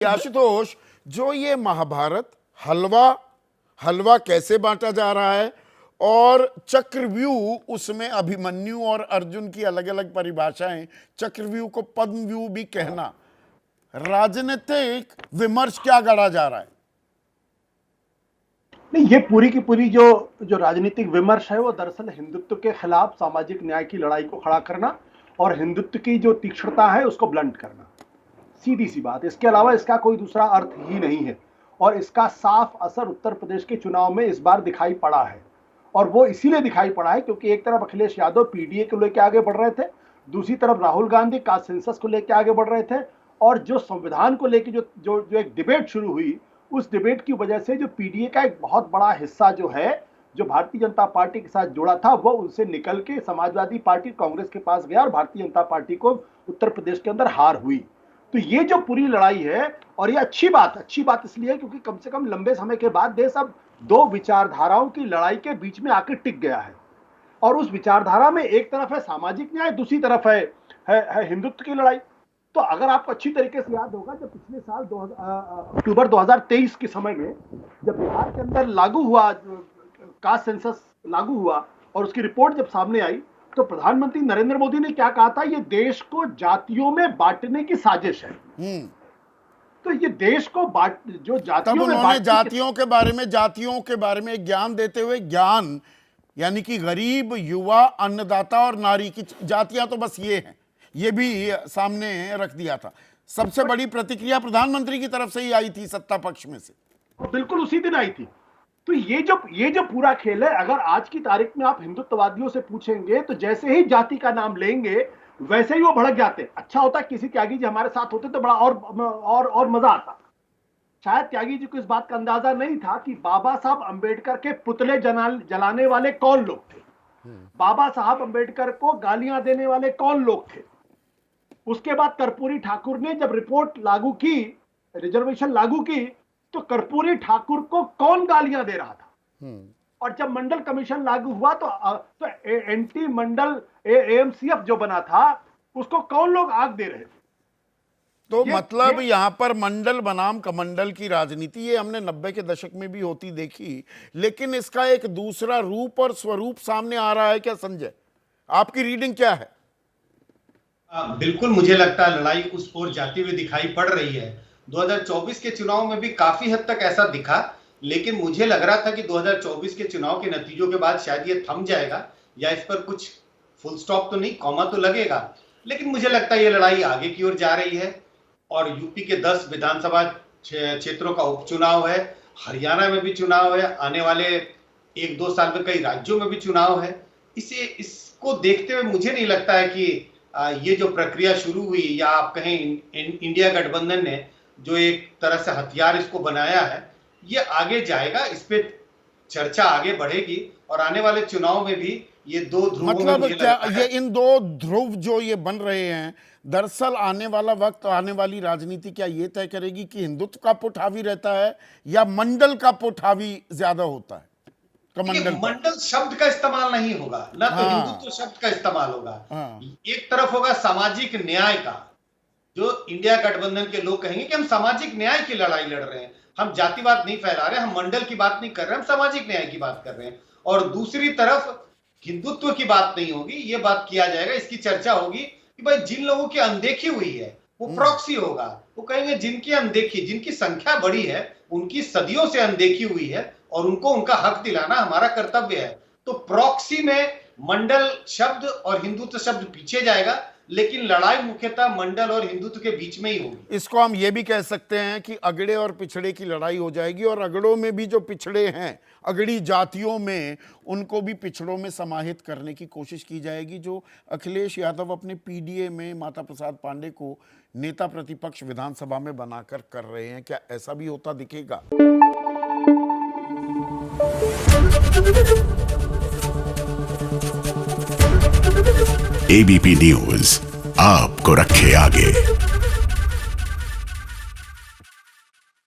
आशुतोष, जो ये महाभारत हलवा कैसे बांटा जा रहा है और चक्रव्यूह, उसमें अभिमन्यु और अर्जुन की अलग अलग परिभाषाएं, चक्रव्यूह को पद्मव्यूह भी कहना, राजनीतिक विमर्श क्या गढ़ा जा रहा है? नहीं, ये पूरी की पूरी जो राजनीतिक विमर्श है वो दरअसल हिंदुत्व के खिलाफ सामाजिक न्याय की लड़ाई को खड़ा करना और हिंदुत्व की जो तीक्ष्णता है उसको ब्लंट करना, सीधी सी बात। इसके अलावा इसका कोई दूसरा अर्थ ही नहीं है और इसका साफ असर उत्तर प्रदेश के चुनाव में इस बार दिखाई पड़ा है। और वो इसीलिए दिखाई पड़ा है क्योंकि एक तरफ अखिलेश यादव पीडीए को लेकर आगे बढ़ रहे थे, दूसरी तरफ राहुल गांधी कास्ट सेंसस को लेकर आगे बढ़ रहे थे और जो संविधान को लेकर जो एक डिबेट शुरू हुई, उस डिबेट की वजह से जो पीडीए का एक बहुत बड़ा हिस्सा जो है, जो भारतीय जनता पार्टी के साथ जुड़ा था, वो उनसे निकल के समाजवादी पार्टी कांग्रेस के पास गया और भारतीय जनता पार्टी को उत्तर प्रदेश के अंदर हार हुई। तो ये जो पूरी लड़ाई है, और ये अच्छी बात इसलिए क्योंकि कम से कम लंबे समय के बाद देश अब दो विचारधाराओं की लड़ाई के बीच में आकर टिक गया है। और उस विचारधारा में एक तरफ है सामाजिक न्याय, दूसरी तरफ है हिंदुत्व की लड़ाई। तो अगर आपको अच्छी तरीके से याद होगा, जब पिछले साल अक्टूबर 2023 के समय में जब बिहार के अंदर लागू हुआ, कास्ट सेंसस लागू हुआ और उसकी रिपोर्ट जब सामने आई, तो प्रधानमंत्री नरेंद्र मोदी ने क्या कहा था? ये देश को जातियों में बांटने की साजिश है। तो ये देश को जो जातियों में उन्होंने जातियों के बारे में ज्ञान देते हुए, ज्ञान यानी कि गरीब, युवा, अन्नदाता और नारी की जातियां तो बस ये हैं, ये भी सामने रख दिया था। सबसे बड़ी प्रतिक्रिया प्रधानमंत्री की तरफ से ही आई थी, सत्ता पक्ष में से बिल्कुल उसी दिन आई थी। तो ये जो पूरा खेल है, अगर आज की तारीख में आप हिंदुत्ववादियों से पूछेंगे तो जैसे ही जाति का नाम लेंगे वैसे ही वो भड़क जाते। अच्छा होता किसी त्यागी जी हमारे साथ होते तो बड़ा और मजा आता। शायद त्यागी जी को इस बात का अंदाजा नहीं था कि बाबा साहब अंबेडकर के पुतले जलाने वाले कौन लोग थे, बाबा साहब अंबेडकर को गालियां देने वाले कौन लोग थे। उसके बाद कर्पूरी ठाकुर ने जब रिपोर्ट लागू की, रिजर्वेशन लागू की, तो कर्पूरी ठाकुर को कौन गालियां दे रहा था। और जब मंडल कमीशन लागू हुआ तो एंटी मंडल एएमसीएफ जो बना था, उसको कौन लोग आग दे रहे थे। तो मतलब यहां पर मंडल बनाम कमंडल की राजनीति, ये हमने 90 के दशक में भी होती देखी, लेकिन इसका एक दूसरा रूप और स्वरूप सामने आ रहा है क्या संजय? आपकी रीडिंग क्या है? बिल्कुल, मुझे लगता है लड़ाई उस ओर जाती हुई दिखाई पड़ रही है। 2024 के चुनाव में भी काफी हद तक ऐसा दिखा, लेकिन मुझे लग रहा था कि 2024 के चुनाव के नतीजों के बाद शायद ये थम जाएगा या इस पर कुछ फुल स्टॉप तो नहीं, कॉमा तो लगेगा। लेकिन मुझे लगता है ये लड़ाई आगे की ओर जा रही है और यूपी के 10 विधानसभा क्षेत्रों का उपचुनाव है, हरियाणा में भी चुनाव है, आने वाले 1-2 साल में कई राज्यों में भी चुनाव है। इसको देखते हुए मुझे नहीं लगता है कि ये जो प्रक्रिया शुरू हुई, या आप कहें इंडिया गठबंधन ने जो एक तरह से हथियार इसको बनाया है, ये आगे जाएगा। इस पे चर्चा आगे बढ़ेगी और आने वाले चुनाव में भी ये दो ध्रुवों मतलब में क्या ये इन दो ध्रुव जो ये बन रहे हैं, दरअसल आने वाला वक्त, आने वाली राजनीति क्या ये तय करेगी कि हिंदुत्व का पुट हावी रहता है या मंडल का पुट हावी ज्यादा होता है? मंडल शब्द का इस्तेमाल नहीं होगा ना, तो हिंदुत्व शब्द का इस्तेमाल होगा। एक तरफ होगा सामाजिक न्याय का, जो इंडिया गठबंधन के लोग कहेंगे कि हम सामाजिक न्याय की लड़ाई लड़ रहे हैं, हम जातिवाद नहीं फैला रहे, हम मंडल की बात नहीं कर रहे, हम सामाजिक न्याय की बात कर रहे हैं। और दूसरी तरफ हिंदुत्व की बात नहीं होगी, ये बात किया जाएगा, इसकी चर्चा होगी कि भाई जिन लोगों की अनदेखी हुई है वो प्रॉक्सी होगा। वो कहेंगे जिनकी अनदेखी, जिनकी संख्या बड़ी है, उनकी सदियों से अनदेखी हुई है और उनको उनका हक दिलाना हमारा कर्तव्य है। तो प्रॉक्सी में मंडल शब्द और हिंदुत्व शब्द पीछे जाएगा, लेकिन लड़ाई मुख्यतः मंडल और हिंदुत्व के बीच में ही होगी। इसको हम ये भी कह सकते हैं कि अगड़े और पिछड़े की लड़ाई हो जाएगी और अगड़ों में भी जो पिछड़े हैं, अगड़ी जातियों में, उनको भी पिछड़ों में समाहित करने की कोशिश की जाएगी, जो अखिलेश यादव अपने पीडीए में माता प्रसाद पांडे को नेता प्रतिपक्ष विधानसभा में बनाकर कर रहे हैं। क्या ऐसा भी होता दिखेगा? एबीपी न्यूज आपको रखे आगे।